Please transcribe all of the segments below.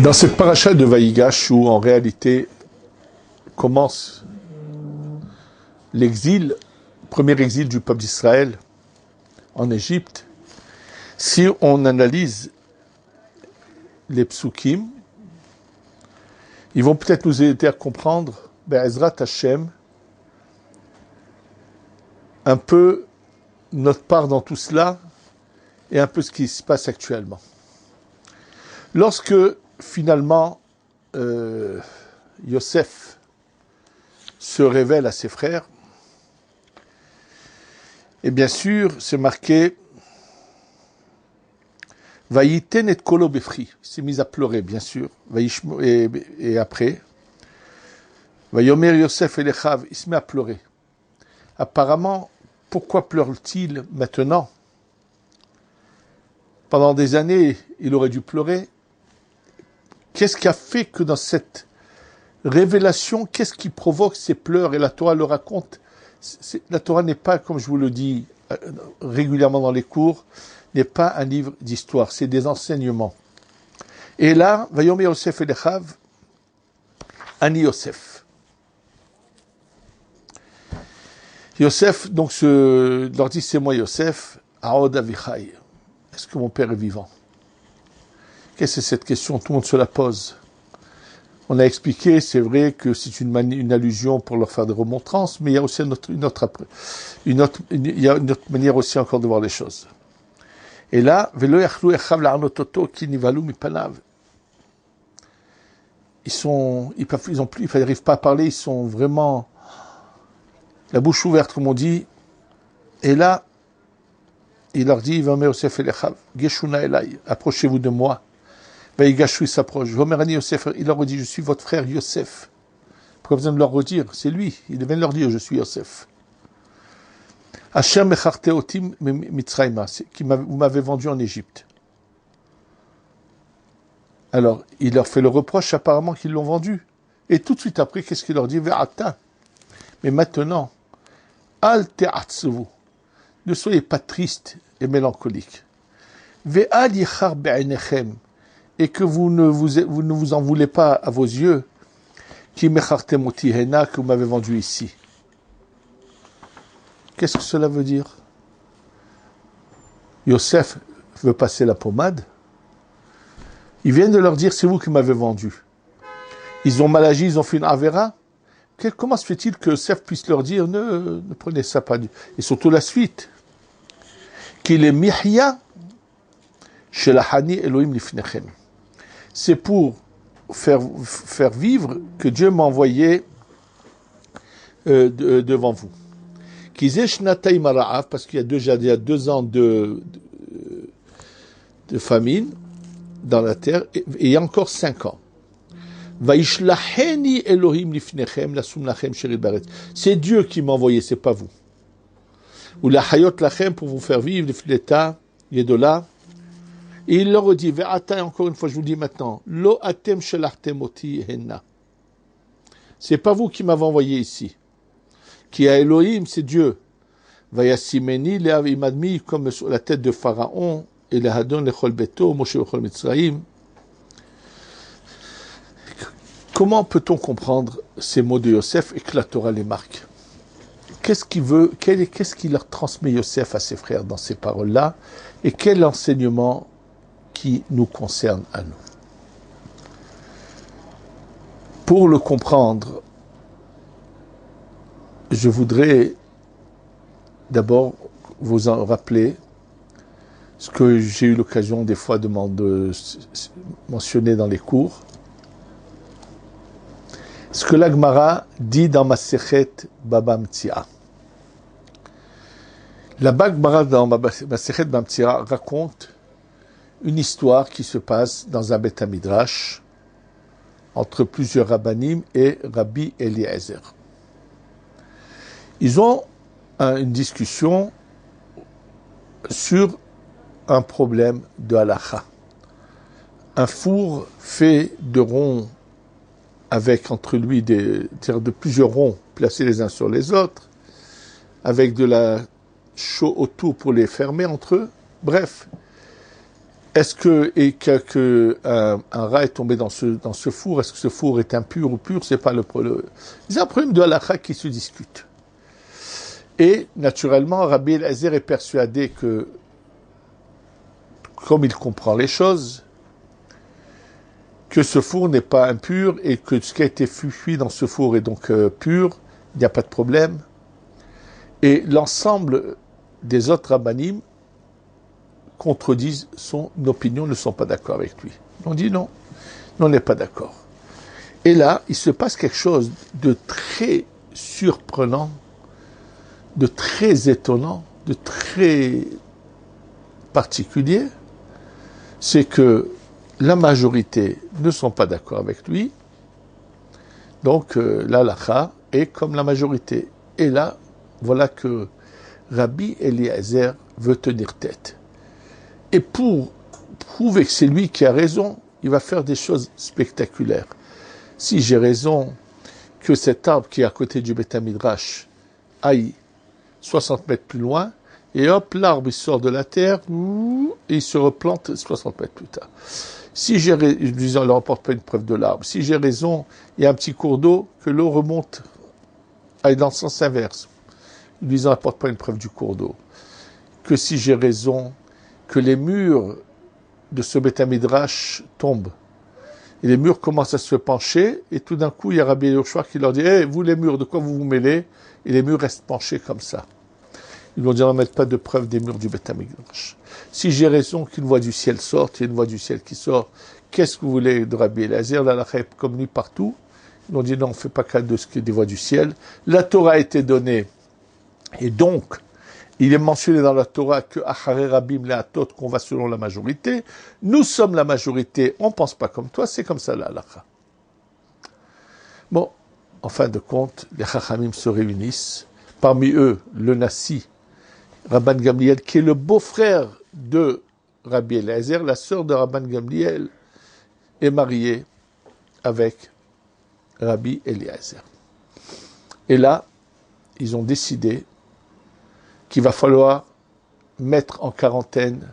Dans cette paracha de Vaïgash, où en réalité commence l'exil, premier exil du peuple d'Israël en Égypte, si on analyse les psukim, ils vont peut-être nous aider à comprendre, Be'ezrat Hashem, un peu notre part dans tout cela et un peu ce qui se passe actuellement. Lorsque finalement Yosef se révèle à ses frères, et bien sûr c'est marqué Vayiten et kolo befri, il s'est mis à pleurer bien sûr, et après Vayomer Yosef elechav, il se met à pleurer. Apparemment, pourquoi pleure-t-il maintenant? Pendant des années, il aurait dû pleurer. Qu'est-ce qui a fait que dans cette révélation, qu'est-ce qui provoque ces pleurs? Et la Torah le raconte. La Torah n'est pas, comme je vous le dis régulièrement dans les cours, n'est pas un livre d'histoire, c'est des enseignements. Et là, Vayomer Yosef elechav, Ani Yosef. Yosef, donc, leur dit, c'est moi Yosef, Aod Avichai. Est-ce que mon père est vivant? Qu'est-ce que c'est cette question? Tout le monde se la pose. On a expliqué, c'est vrai que c'est une allusion pour leur faire des remontrances, mais il y a aussi une autre manière aussi encore de voir les choses. Et là, Velo yachlou echav la'anototo ki nivalu mipanav. Ils n'arrivent pas à parler, ils sont vraiment la bouche ouverte, comme on dit. Et là, il leur dit, Vayomer Yosef elechav, Geshuna elai, approchez-vous de moi. Vaïgashou, il s'approche. Vayomer Yosef, il leur dit, je suis votre frère Yosef. Pourquoi besoin de leur redire? C'est lui. Il vient de leur dire, je suis Yosef. Asher mecharte otim mitzrayma, vous m'avez vendu en Égypte. Alors, il leur fait le reproche apparemment qu'ils l'ont vendu. Et tout de suite après, qu'est-ce qu'il leur dit? Ve'ata. Mais maintenant, al te'atzvu. Ne soyez pas tristes et mélancoliques. Ve'al yichar be'enechem. Et que vous ne vous en voulez pas à vos yeux, qui mechartem oti hena, que vous m'avez vendu ici. Qu'est-ce que cela veut dire? Yosef veut passer la pommade. Ils viennent de leur dire, c'est vous qui m'avez vendu. Ils ont mal agi, ils ont fait une avera. Comment se fait-il que Yosef puisse leur dire, ne prenez ça pas du... Et surtout la suite. Qu'il est mihya chez la hani Elohim lifnechem. C'est pour faire vivre que Dieu m'a envoyé devant vous. Parce qu'il y a déjà 2 ans de famine dans la terre, et il y a encore 5 ans. C'est Dieu qui m'a envoyé, c'est pas vous. Ou la hayot lachem, pour vous faire vivre, l'ifleta, yedola. Et il leur dit, ve'ata, encore une fois, je vous dis maintenant, lo atem shelachtem oti henna. C'est pas vous qui m'avez envoyé ici. Qui a Elohim, c'est Dieu. Vayasimeni le'av imadmi, comme sur la tête de Pharaon, et le hadon lechol beto, Moshe lechol Mitzrayim. Comment peut-on comprendre ces mots de Yosef et que la Torah les marque? Qu'est-ce qu'il leur transmet Yosef à ses frères dans ces paroles-là? Et quel enseignement qui nous concerne à nous? Pour le comprendre, je voudrais d'abord vous en rappeler ce que j'ai eu l'occasion des fois de mentionner dans les cours. Ce que la Gemara dit dans Masechet Baba Metzia. La Gemara dans Masechet Baba Metzia raconte une histoire qui se passe dans un Beth Midrash entre plusieurs rabbanim et Rabbi Eliezer. Ils ont une discussion sur un problème de halakha. Un four fait de ronds avec entre lui de plusieurs ronds placés les uns sur les autres, avec de la chaux autour pour les fermer entre eux. Bref, est-ce que un rat est tombé dans ce four, est-ce que ce four est impur ou pur, c'est pas le problème. C'est un problème de halakha qui se discute. Et, naturellement, Rabbi Eliezer est persuadé que, comme il comprend les choses, que ce four n'est pas impur et que ce qui a été cuit dans ce four est donc pur, il n'y a pas de problème. Et l'ensemble des autres rabbanim contredisent son opinion, ne sont pas d'accord avec lui. On dit non, on n'est pas d'accord. Et là, il se passe quelque chose de très surprenant, de très étonnant, de très particulier, c'est que la majorité ne sont pas d'accord avec lui, donc l'halakha est comme la majorité. Et là, voilà que Rabbi Eliezer veut tenir tête. Et pour prouver que c'est lui qui a raison, il va faire des choses spectaculaires. Si j'ai raison que cet arbre qui est à côté du Beth Midrash aille 60 mètres plus loin, et hop, l'arbre il sort de la terre, et il se replante 60 mètres plus tard. Si j'ai raison, disons, il ne rapporte pas une preuve de l'arbre. Si j'ai raison, il y a un petit cours d'eau, que l'eau remonte, aille dans le sens inverse. Il ne rapporte pas une preuve du cours d'eau. Que si j'ai raison, que les murs de ce Beth Midrash tombent. Et les murs commencent à se pencher, et tout d'un coup, il y a Rabbi Yoshua qui leur dit « Hey, vous les murs, de quoi vous vous mêlez ?» Et les murs restent penchés comme ça. Ils vont dire « Ne mettre pas de preuve des murs du Beth Midrash. » Si j'ai raison qu'une voix du ciel sorte, il y a une voix du ciel qui sort, qu'est-ce que vous voulez de Rabbi Eliezer? La est comme lui partout. Ils ont dit « Non, on ne fait pas cas de ce qui est des voix du ciel. » La Torah a été donnée, et donc, il est mentionné dans la Torah que Acharei Rabim Le'atot, qu'on va selon la majorité. Nous sommes la majorité, on ne pense pas comme toi, c'est comme ça la halakha. Bon, en fin de compte, les Chachamim se réunissent. Parmi eux, le Nassi, Rabban Gamliel, qui est le beau-frère de Rabbi Eliezer, la sœur de Rabban Gamliel, est mariée avec Rabbi Eliezer. Et là, ils ont décidé qu'il va falloir mettre en quarantaine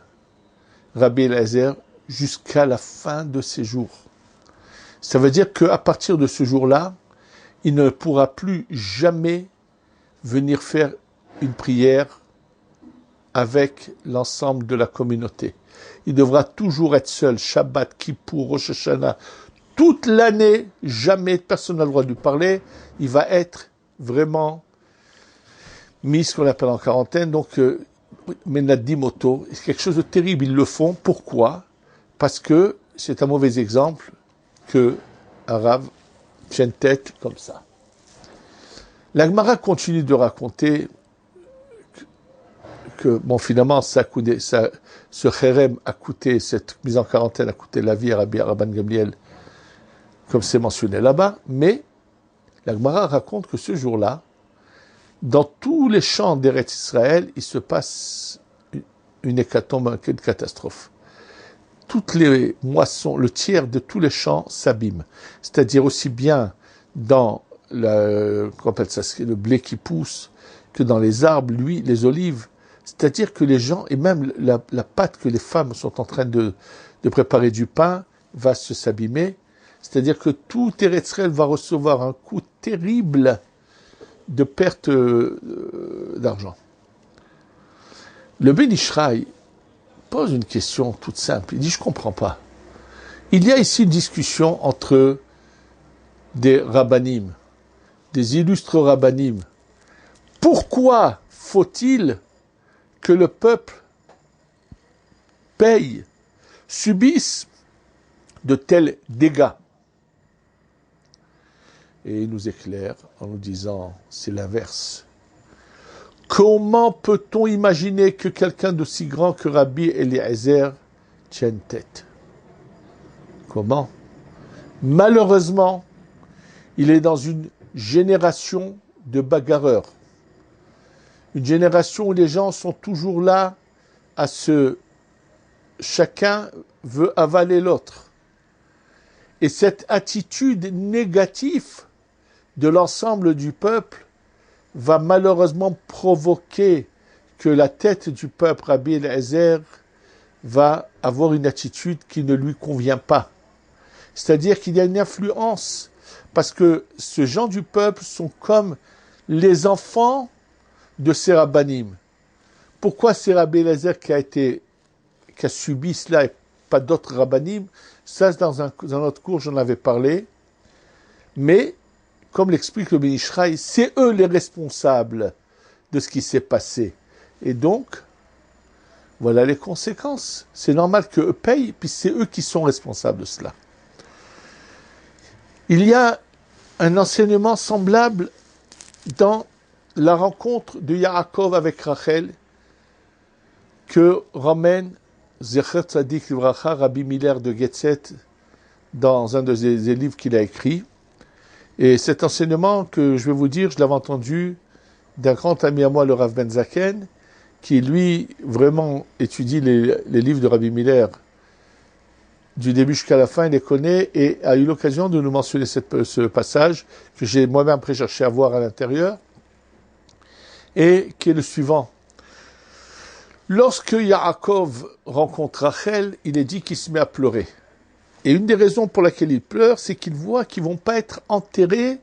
Rabbi Eliezer jusqu'à la fin de ses jours. Ça veut dire qu'à partir de ce jour-là, il ne pourra plus jamais venir faire une prière avec l'ensemble de la communauté. Il devra toujours être seul, Shabbat, Kippour, Rosh Hashanah, toute l'année, jamais personne n'a le droit de lui parler. Il va être vraiment mis ce qu'on appelle en quarantaine, donc Menadimoto, c'est quelque chose de terrible, ils le font. Pourquoi? Parce que c'est un mauvais exemple que un Rav tienne tête comme ça. La Gemara continue de raconter que bon, finalement, ce chérem a coûté, cette mise en quarantaine a coûté la vie à Rabban Gamliel, comme c'est mentionné là-bas, mais la Gemara raconte que ce jour-là, dans tous les champs d'Eretz Israël, il se passe une hécatombe, une catastrophe. Toutes les moissons, le tiers de tous les champs s'abîment. C'est-à-dire aussi bien dans le blé qui pousse, que dans les arbres, l'huile, les olives. C'est-à-dire que les gens, et même la pâte que les femmes sont en train de préparer du pain, va s'abîmer. C'est-à-dire que tout Eretz Israël va recevoir un coup terrible de perte d'argent. Le Ben Ishraï pose une question toute simple. Il dit, je ne comprends pas. Il y a ici une discussion entre des rabbanim, des illustres rabbanim. Pourquoi faut-il que le peuple paye, subisse de tels dégâts? Et il nous éclaire en nous disant, c'est l'inverse. Comment peut-on imaginer que quelqu'un d'aussi grand que Rabbi Eliezer tienne tête? Comment? Malheureusement, il est dans une génération de bagarreurs. Une génération où les gens sont toujours là à chacun veut avaler l'autre. Et cette attitude négative de l'ensemble du peuple va malheureusement provoquer que la tête du peuple, Rabbi Eliezer, va avoir une attitude qui ne lui convient pas. C'est-à-dire qu'il y a une influence, parce que ce genre du peuple sont comme les enfants de ces rabbanim. Pourquoi c'est Rabbi Eliezer qui a subi cela et pas d'autres rabbanim? Ça, dans un autre cours, j'en avais parlé. Mais, comme l'explique le Ben Ish Chai, c'est eux les responsables de ce qui s'est passé. Et donc, voilà les conséquences. C'est normal qu'eux payent, puis c'est eux qui sont responsables de cela. Il y a un enseignement semblable dans la rencontre de Yaakov avec Rachel que ramène Zecher Tzadik Livracha, Rabbi Miller de Getzet, dans un des livres qu'il a écrit. Et cet enseignement que je vais vous dire, je l'avais entendu d'un grand ami à moi, le Rav Ben Zaken, qui lui vraiment étudie les livres de Rabbi Miller du début jusqu'à la fin, il les connaît et a eu l'occasion de nous mentionner ce passage que j'ai moi-même cherché à voir à l'intérieur et qui est le suivant. Lorsque Yaakov rencontre Rachel, il est dit qu'il se met à pleurer. Et une des raisons pour laquelle il pleure, c'est qu'il voit qu'ils ne vont pas être enterrés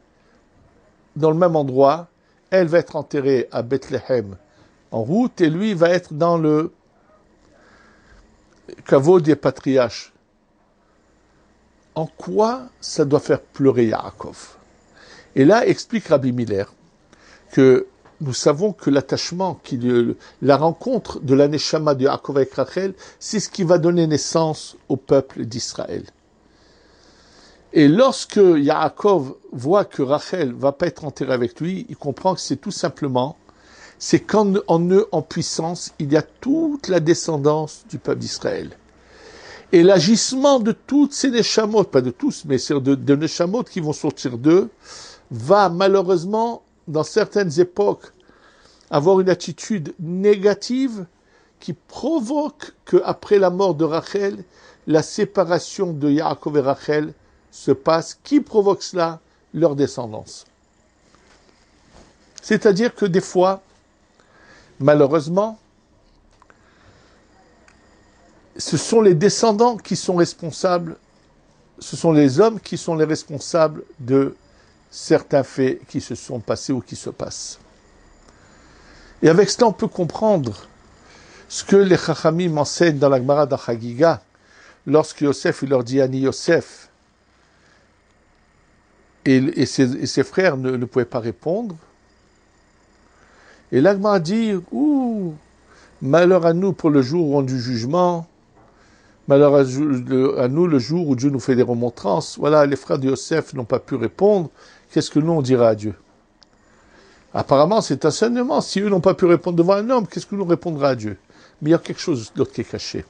dans le même endroit. Elle va être enterrée à Bethléem en route et lui va être dans le caveau des patriarches. En quoi ça doit faire pleurer Yaakov? Et là, explique Rabbi Miller que nous savons que l'attachement, la rencontre de la Neshama de Yaakov avec Rachel, c'est ce qui va donner naissance au peuple d'Israël. Et lorsque Yaakov voit que Rachel va pas être enterrée avec lui, il comprend que c'est tout simplement, c'est qu'en eux, en puissance, il y a toute la descendance du peuple d'Israël. Et l'agissement de toutes ces Neshamot, pas de tous, mais c'est de Neshamot qui vont sortir d'eux, va malheureusement, dans certaines époques, avoir une attitude négative qui provoque qu'après la mort de Rachel, la séparation de Yaakov et Rachel se passe. Qui provoque cela? Leur descendance. C'est-à-dire que des fois, malheureusement, ce sont les descendants qui sont responsables, ce sont les hommes qui sont les responsables de certains faits qui se sont passés ou qui se passent. Et avec cela, on peut comprendre ce que les Chachamim enseignent dans la Gemara d'Achagiga, lorsque Yosef il leur dit Ani Yosef, et ses frères ne pouvaient pas répondre. Et la Gemara dit malheur à nous pour le jour du jugement, malheur à nous le jour où Dieu nous fait des remontrances. Voilà, les frères de Yosef n'ont pas pu répondre. Qu'est-ce que nous on dira à Dieu? Apparemment, c'est un enseignement. Si eux n'ont pas pu répondre devant un homme, qu'est-ce que nous répondra à Dieu? Mais il y a quelque chose d'autre qui est caché.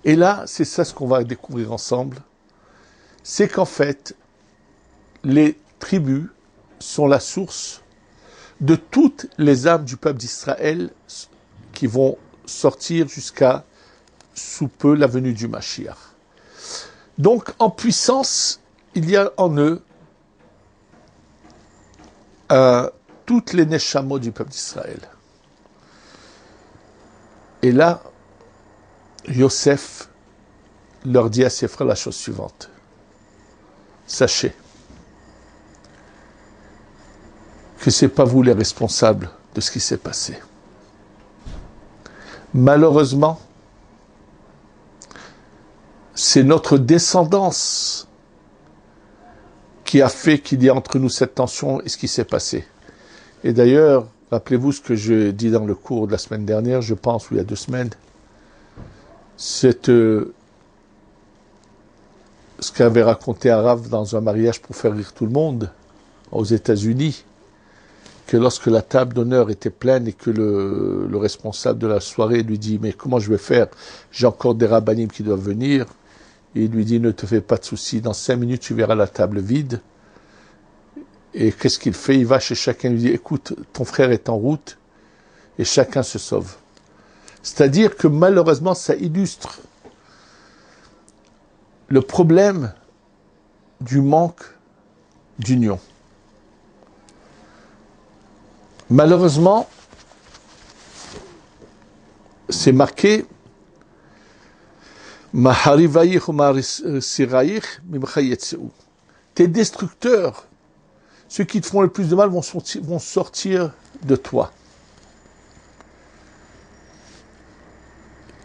Et là, c'est ça ce qu'on va découvrir ensemble. C'est qu'en fait, les tribus sont la source de toutes les âmes du peuple d'Israël qui vont sortir jusqu'à sous peu la venue du Mashiach. Donc, en puissance, il y a en eux toutes les neshamot du peuple d'Israël. Et là, Yosef leur dit à ses frères la chose suivante. Sachez que ce n'est pas vous les responsables de ce qui s'est passé. Malheureusement, c'est notre descendance qui a fait qu'il y a entre nous cette tension et ce qui s'est passé. Et d'ailleurs, rappelez-vous ce que je dis dans le cours de la semaine dernière, je pense, ou il y a 2 semaines, c'est ce qu'avait raconté un Rav dans un mariage pour faire rire tout le monde aux États-Unis, que lorsque la table d'honneur était pleine et que le responsable de la soirée lui dit « Mais comment je vais faire? J'ai encore des rabbanim qui doivent venir. » Et il lui dit « Ne te fais pas de soucis, dans 5 minutes tu verras la table vide. » Et qu'est-ce qu'il fait? Il va chez chacun et lui dit « Écoute, ton frère est en route. » Et chacun se sauve. C'est-à-dire que malheureusement, ça illustre le problème du manque d'union. Malheureusement, c'est marqué Tes destructeurs, ceux qui te font le plus de mal, vont sortir de toi.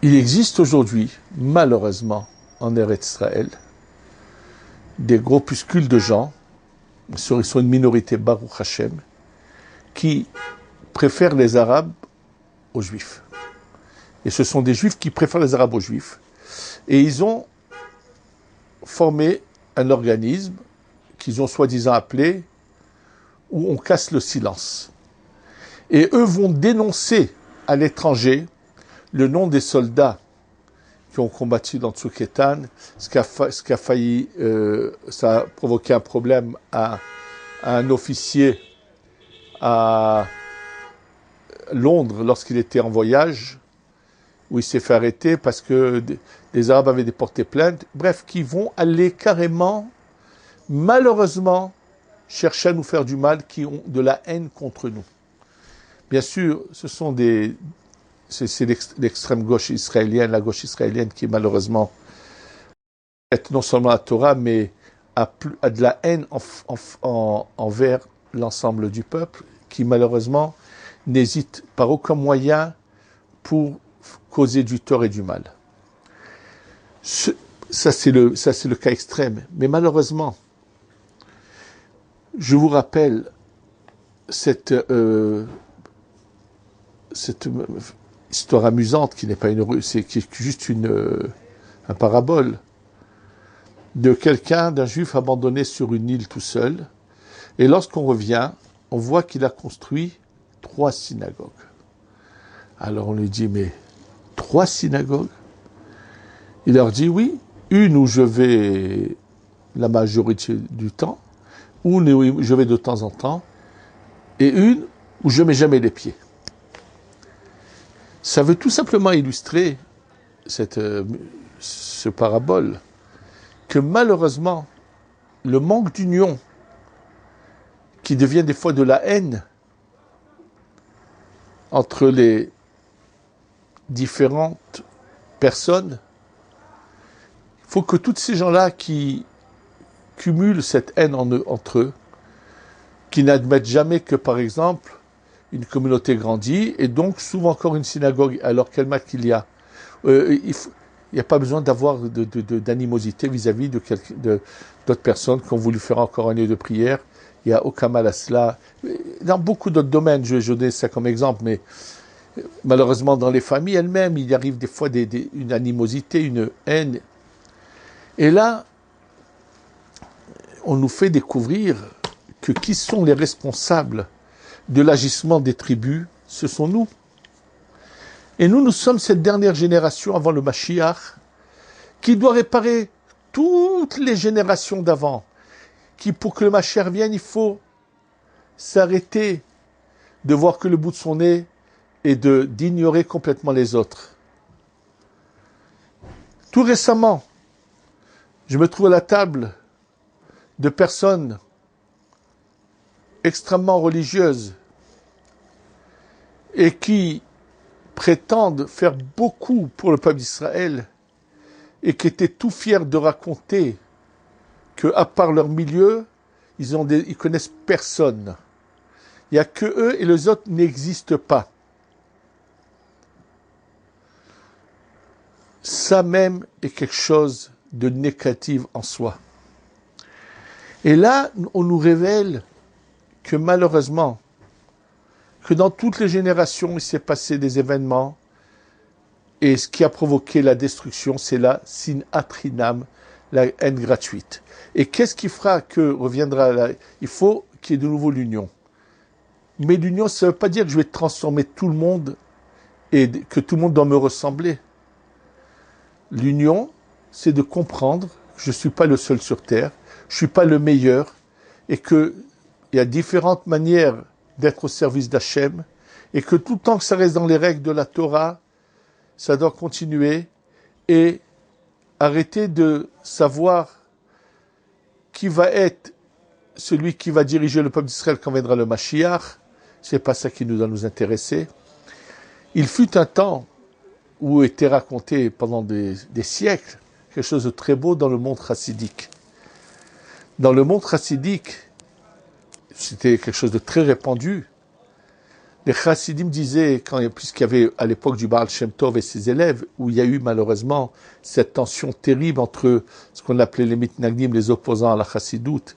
Il existe aujourd'hui, malheureusement, en Eretz Israël, des groupuscules de gens, ils sont une minorité, Baruch Hashem, qui préfèrent les Arabes aux Juifs. Et ce sont des Juifs qui préfèrent les Arabes aux Juifs. Et ils ont formé un organisme qu'ils ont soi-disant appelé où on casse le silence. Et eux vont dénoncer à l'étranger le nom des soldats qui ont combattu dans Tsuketan, ce qui a failli, ça a provoqué un problème à un officier à Londres lorsqu'il était en voyage, où il s'est fait arrêter parce que les Arabes avaient déporté plainte. Bref, qui vont aller carrément, malheureusement, chercher à nous faire du mal, qui ont de la haine contre nous. Bien sûr, ce sont c'est l'extrême gauche israélienne, la gauche israélienne qui malheureusement est non seulement la Torah, mais a de la haine envers l'ensemble du peuple, qui malheureusement n'hésite par aucun moyen pour causer du tort et du mal. Ça c'est le cas extrême. Mais malheureusement, je vous rappelle cette histoire amusante qui n'est pas c'est juste un parabole de d'un juif abandonné sur une île tout seul. Et lorsqu'on revient, on voit qu'il a construit 3 synagogues. Alors on lui dit, mais 3 synagogues? Il leur dit, oui, une où je vais la majorité du temps, une où je vais de temps en temps, et une où je ne mets jamais les pieds. Ça veut tout simplement illustrer ce parabole, que malheureusement, le manque d'union, qui devient des fois de la haine entre les différentes personnes, il faut que tous ces gens-là qui cumulent cette haine entre eux, qui n'admettent jamais que, par exemple, une communauté grandit, et donc s'ouvre encore une synagogue, alors quel mal qu'il y a. Il n'y a pas besoin d'avoir d'animosité vis-à-vis d'autres personnes qui ont voulu faire encore un lieu de prière. Il n'y a aucun mal à cela. Dans beaucoup d'autres domaines, je donne ça comme exemple, mais malheureusement dans les familles elles-mêmes, il arrive des fois une animosité, une haine. Et là, on nous fait découvrir que qui sont les responsables de l'agissement des tribus, ce sont nous. Et nous sommes cette dernière génération avant le Mashiach qui doit réparer toutes les générations d'avant. Qui, pour que le Mashiach vienne, il faut s'arrêter de voir que le bout de son nez et d'ignorer complètement les autres. Tout récemment, je me trouve à la table de personnes extrêmement religieuses et qui prétendent faire beaucoup pour le peuple d'Israël et qui étaient tout fiers de raconter qu'à part leur milieu, ils connaissent personne. Il n'y a que eux et les autres n'existent pas. Ça même est quelque chose de négatif en soi. Et là, on nous révèle que malheureusement, que dans toutes les générations, il s'est passé des événements, et ce qui a provoqué la destruction, c'est la sinatrinam, la haine gratuite. Et qu'est-ce qui fera que reviendra là? Il faut qu'il y ait de nouveau l'union. Mais l'union, ça ne veut pas dire que je vais transformer tout le monde et que tout le monde doit me ressembler. L'union, c'est de comprendre que je ne suis pas le seul sur terre, je ne suis pas le meilleur, et qu'il y a différentes manières d'être au service d'Hachem, et que tout le temps que ça reste dans les règles de la Torah, ça doit continuer, et arrêter de savoir qui va être celui qui va diriger le peuple d'Israël quand viendra le Mashiach. C'est pas ça qui nous doit nous intéresser. Il fut un temps où était raconté pendant des siècles quelque chose de très beau dans le monde chassidique. Dans le monde chassidique, c'était quelque chose de très répandu. Les chassidim disaient, puisqu'il y avait à l'époque du Baal Shem Tov et ses élèves, où il y a eu malheureusement cette tension terrible entre ce qu'on appelait les mitnagdim, les opposants à la chassidoute,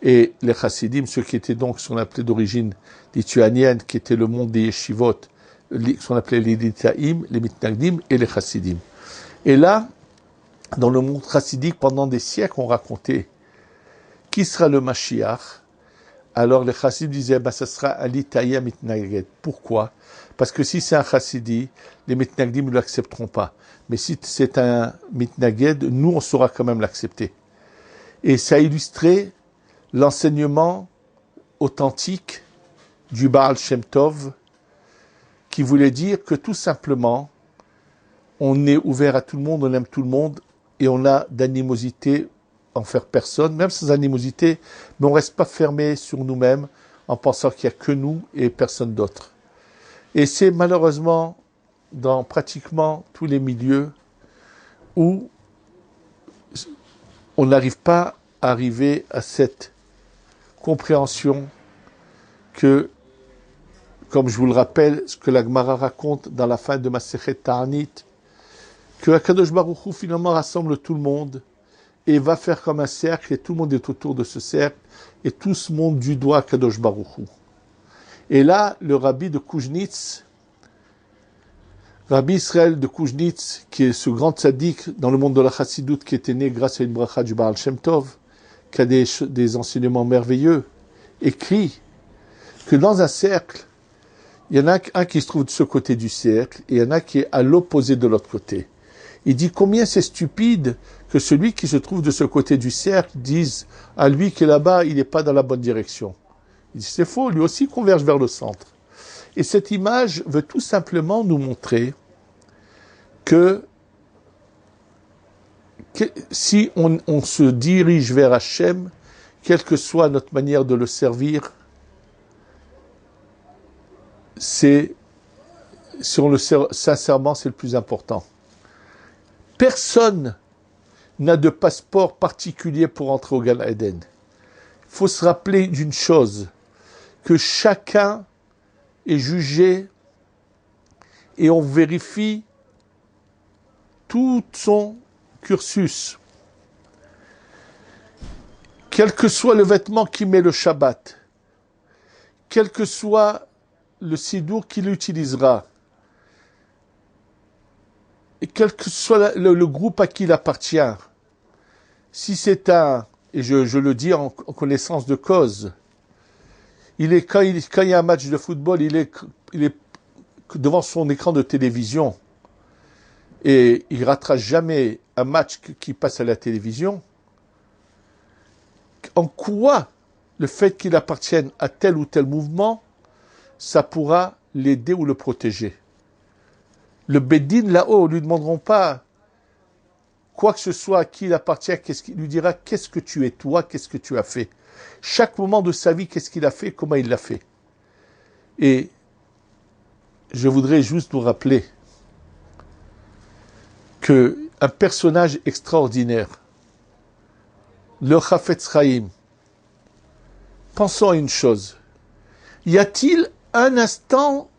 et les chassidim, ceux qui étaient donc ce qu'on appelait d'origine lituanienne, qui était le monde des yeshivot, ce qu'on appelait les litaïm, les mitnagdim et les chassidim. Et là, dans le monde chassidique, pendant des siècles, on racontait qui sera le Mashiach. Alors les chassidim disaient, ça sera un litaïm mitnaged. Pourquoi? Parce que si c'est un chassidi, les mitnagdim ne l'accepteront pas. Mais si c'est un mitnaged, nous, on saura quand même l'accepter. Et ça a illustré l'enseignement authentique du Baal Shem Tov, qui voulait dire que tout simplement, on est ouvert à tout le monde, on aime tout le monde, et on a d'animosité envers personne, même sans animosité, mais on ne reste pas fermé sur nous-mêmes en pensant qu'il n'y a que nous et personne d'autre. Et c'est malheureusement dans pratiquement tous les milieux où on n'arrive pas à arriver à cette compréhension que, comme je vous le rappelle, ce que la Gemara raconte dans la fin de Masechet Ta'anit, que Akadosh Baruch Hu finalement rassemble tout le monde et va faire comme un cercle et tout le monde est autour de ce cercle et tous montent du doigt Akadosh Baruch Hu. Et là, le rabbi de Koujnitz, Rabbi Israël de Koujnitz, qui est ce grand tzaddik dans le monde de la chassidoute qui était né grâce à une bracha du Baal Shem Tov, qui a des enseignements merveilleux, écrit que dans un cercle, il y en a un qui se trouve de ce côté du cercle et il y en a qui est à l'opposé de l'autre côté. Il dit combien c'est stupide que celui qui se trouve de ce côté du cercle dise à lui qui est là-bas, il n'est pas dans la bonne direction. Il dit c'est faux, lui aussi converge vers le centre. Et cette image veut tout simplement nous montrer que si on se dirige vers Hachem, quelle que soit notre manière de le servir, sincèrement, c'est le plus important. Personne n'a de passeport particulier pour entrer au Gan Eden. Il faut se rappeler d'une chose, que chacun est jugé et on vérifie tout son cursus. Quel que soit le vêtement qu'il met le Shabbat, quel que soit le sidour qu'il utilisera, et quel que soit le groupe à qui il appartient, si c'est et je le dis en connaissance de cause, quand il y a un match de football, il est devant son écran de télévision et il ratera jamais un match qui passe à la télévision. En quoi le fait qu'il appartienne à tel ou tel mouvement, ça pourra l'aider ou le protéger? Le Bédine là-haut ne lui demanderont pas quoi que ce soit à qui il appartient, il lui dira qu'est-ce que tu es toi, qu'est-ce que tu as fait. Chaque moment de sa vie, qu'est-ce qu'il a fait, comment il l'a fait. Et je voudrais juste vous rappeler qu'un personnage extraordinaire, le Chafetz Chaim, pensons à une chose. Y a-t-il un instant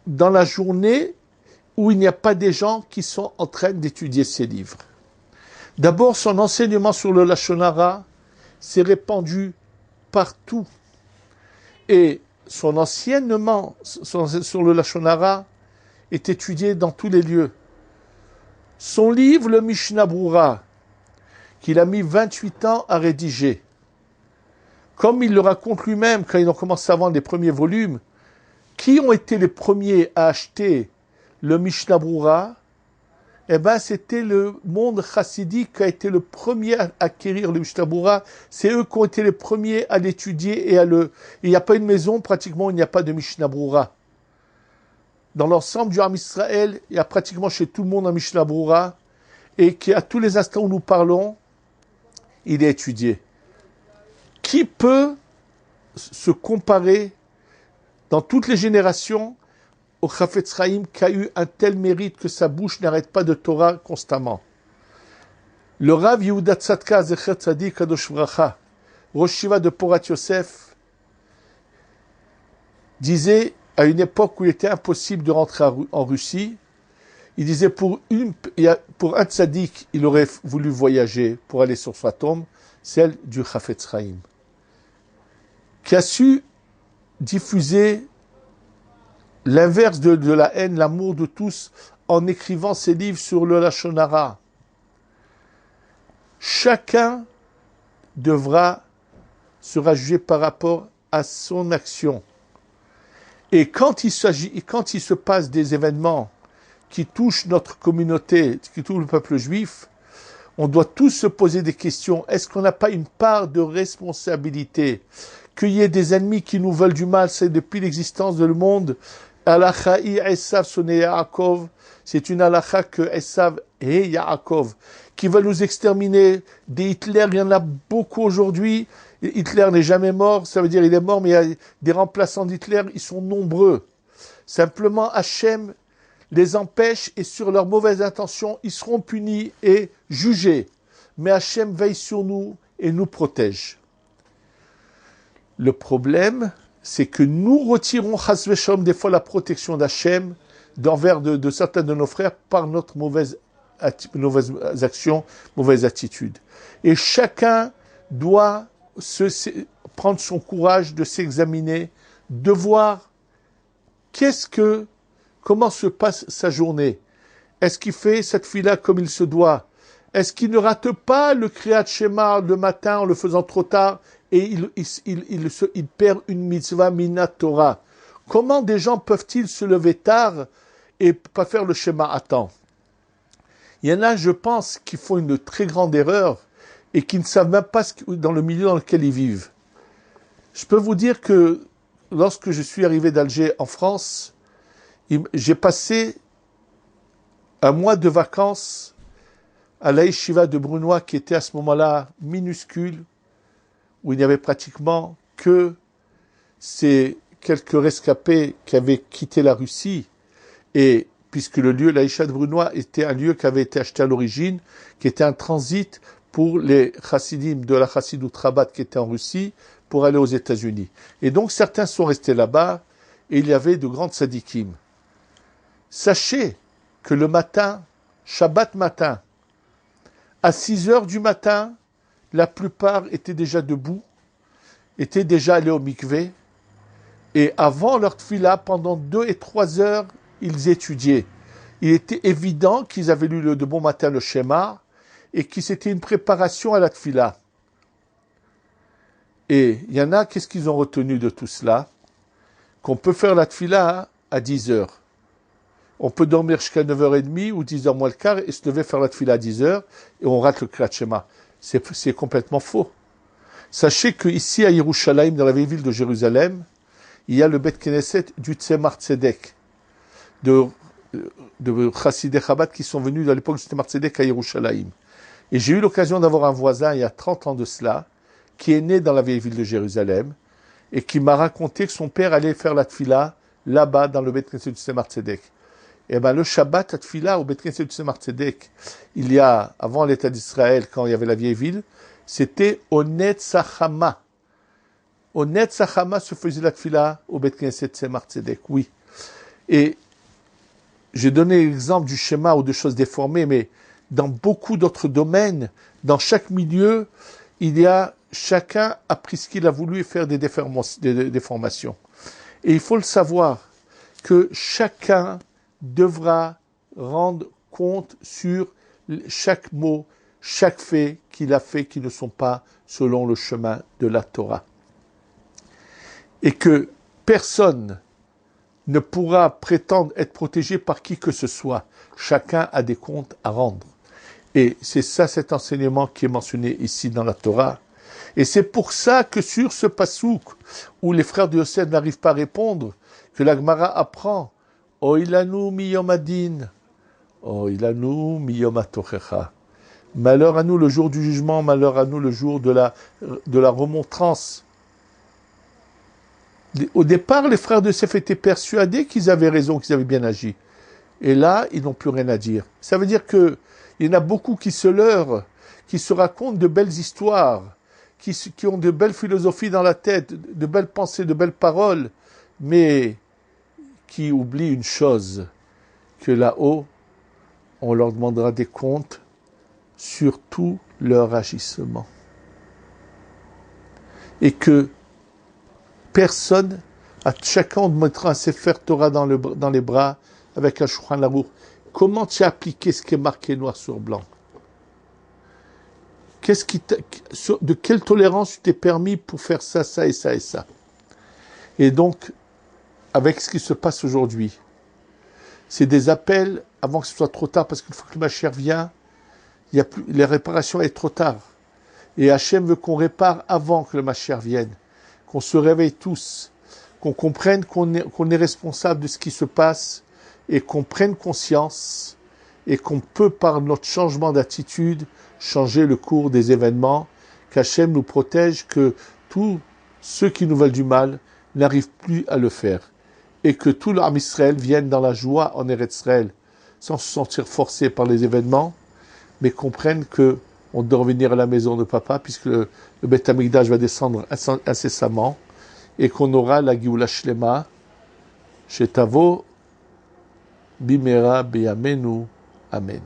dans la journée où il n'y a pas des gens qui sont en train d'étudier ses livres? D'abord, son enseignement sur le Lashon Hara s'est répandu partout. Et son enseignement sur le Lashon Hara est étudié dans tous les lieux. Son livre, le Mishnah Brura, qu'il a mis 28 ans à rédiger, comme il le raconte lui-même quand ils ont commencé à vendre les premiers volumes, qui ont été les premiers à acheter le Mishnah Brura? Eh bien, c'était le monde chassidique qui a été le premier à acquérir le Mishnah Brura. C'est eux qui ont été les premiers à l'étudier Il n'y a pas une maison pratiquement où il n'y a pas de Mishnah Brura. Dans l'ensemble du Ham Israël, il y a pratiquement chez tout le monde un Mishnah Brura et qui, à tous les instants où nous parlons, il est étudié. Qui peut se comparer dans toutes les générations au Chafetz Chaim qui a eu un tel mérite que sa bouche n'arrête pas de Torah constamment? Le Rav Yehuda Tzadka Zecher Tzadik Kadosh Vracha, Rosh Shiva de Porat Yosef, disait à une époque où il était impossible de rentrer en Russie, il disait pour un tzaddik, il aurait voulu voyager pour aller sur sa tombe, celle du Chafetz Chaim, qui a su diffuser l'inverse de la haine, l'amour de tous, en écrivant ses livres sur le Lashon Hara. Chacun sera jugé par rapport à son action. Et quand il se passe des événements qui touchent notre communauté, qui touchent le peuple juif, on doit tous se poser des questions. Est-ce qu'on n'a pas une part de responsabilité? Qu'il y ait des ennemis qui nous veulent du mal, c'est depuis l'existence du monde. Alachaï Esav sonne Yaakov, c'est une halakha que Esav et Yaakov, qui veulent nous exterminer. Des Hitler, il y en a beaucoup aujourd'hui. Hitler n'est jamais mort, ça veut dire il est mort, mais il y a des remplaçants d'Hitler, ils sont nombreux. Simplement, Hachem les empêche et sur leurs mauvaises intentions, ils seront punis et jugés. Mais Hachem veille sur nous et nous protège. Le problème, c'est que nous retirons chas v'shalom des fois la protection d'Hachem d'envers de certains de nos frères par notre mauvaise action, mauvaise attitude. Et chacun doit prendre son courage de s'examiner, de voir comment se passe sa journée. Est-ce qu'il fait cette fila comme il se doit? Est-ce qu'il ne rate pas le Kriyat Shema le matin en le faisant trop tard et il perd une mitzvah minat Torah? Comment des gens peuvent-ils se lever tard et pas faire le Shema à temps? Il y en a, je pense, qui font une très grande erreur et qui ne savent même pas dans le milieu dans lequel ils vivent. Je peux vous dire que lorsque je suis arrivé d'Alger en France, j'ai passé un mois de vacances à la yeshiva de Brunois, qui était à ce moment-là minuscule, où il n'y avait pratiquement que ces quelques rescapés qui avaient quitté la Russie, et puisque le lieu, la yeshiva de Brunois, était un lieu qui avait été acheté à l'origine, qui était un transit pour les chassidim de la Chassidut Rabat qui étaient en Russie, pour aller aux États-Unis. Et donc certains sont restés là-bas, et il y avait de grandes tzadikim. Sachez que le matin, Shabbat matin, à 6 heures du matin, la plupart étaient déjà debout, étaient déjà allés au mikvé, et avant leur tfila, pendant 2 et 3 heures, ils étudiaient. Il était évident qu'ils avaient lu de bon matin le Shema, et que c'était une préparation à la tfila. Et il y en a, qu'est-ce qu'ils ont retenu de tout cela? Qu'on peut faire la tfila à 10 heures. On peut dormir jusqu'à 9h30 ou 10h moins le quart et se lever faire la tfila à 10h et on rate le Kriyat Shema. C'est complètement faux. Sachez qu'ici à Yerushalayim, dans la vieille ville de Jérusalem, il y a le Bet Knesset du Tzemar Tzedek, de Chassidei Chabad qui sont venus à l'époque du Tzemar Tzedek à Yerushalayim. Et j'ai eu l'occasion d'avoir un voisin il y a 30 ans de cela, qui est né dans la vieille ville de Jérusalem, et qui m'a raconté que son père allait faire la tfila là-bas dans le Bet Knesset du Tzemar Tzedek. Et le Shabbat, la tfila au Bet Knesset du Tzemar Tzedek, il y a, avant l'État d'Israël, quand il y avait la vieille ville, c'était au Netzachama. Au Netzachama se faisait la tfila au Bet Knesset du Tzemar Tzedek, oui. Et j'ai donné l'exemple du schéma ou de choses déformées, mais dans beaucoup d'autres domaines, dans chaque milieu, chacun a pris ce qu'il a voulu et faire des déformations. Et il faut le savoir, que chacun devra rendre compte sur chaque mot, chaque fait qu'il a fait qui ne sont pas selon le chemin de la Torah. Et que personne ne pourra prétendre être protégé par qui que ce soit. Chacun a des comptes à rendre. Et c'est ça cet enseignement qui est mentionné ici dans la Torah. Et c'est pour ça que sur ce pasouk, où les frères de Yosef n'arrivent pas à répondre, que la Gemara apprend « Oilanu miyom adin, oilanu miyom atochecha » Malheur à nous le jour du jugement, malheur à nous le jour de la remontrance. Au départ, les frères de Yosef étaient persuadés qu'ils avaient raison, qu'ils avaient bien agi. Et là, ils n'ont plus rien à dire. Ça veut dire que il y en a beaucoup qui se leurrent, qui se racontent de belles histoires, qui ont de belles philosophies dans la tête, de belles pensées, de belles paroles, mais qui oublient une chose, que là-haut, on leur demandera des comptes sur tout leur agissement. Et que personne, à chacun on mettra un Sefer Torah dans les bras avec un Shulchan Aruch. Comment tu as appliqué ce qui est marqué noir sur blanc? De quelle tolérance tu t'es permis pour faire ça, ça et ça et ça? Et donc, avec ce qui se passe aujourd'hui, c'est des appels avant que ce soit trop tard, parce qu'une fois que le Mashiach vient, les réparations est trop tard. Et Hachem veut qu'on répare avant que le Mashiach vienne, qu'on se réveille tous, qu'on comprenne qu'on est responsable de ce qui se passe et qu'on prenne conscience et qu'on peut, par notre changement d'attitude, changer le cours des événements, qu'Hachem nous protège, que tous ceux qui nous veulent du mal n'arrivent plus à le faire et que tout l'âme Israël vienne dans la joie en Eretz Israël sans se sentir forcé par les événements, mais comprennent que on doit revenir à la maison de papa, puisque le Beth Amikdash va descendre incessamment, et qu'on aura la Géoula Shlema, Shetavo, Bimera, Beyamenu, Amen.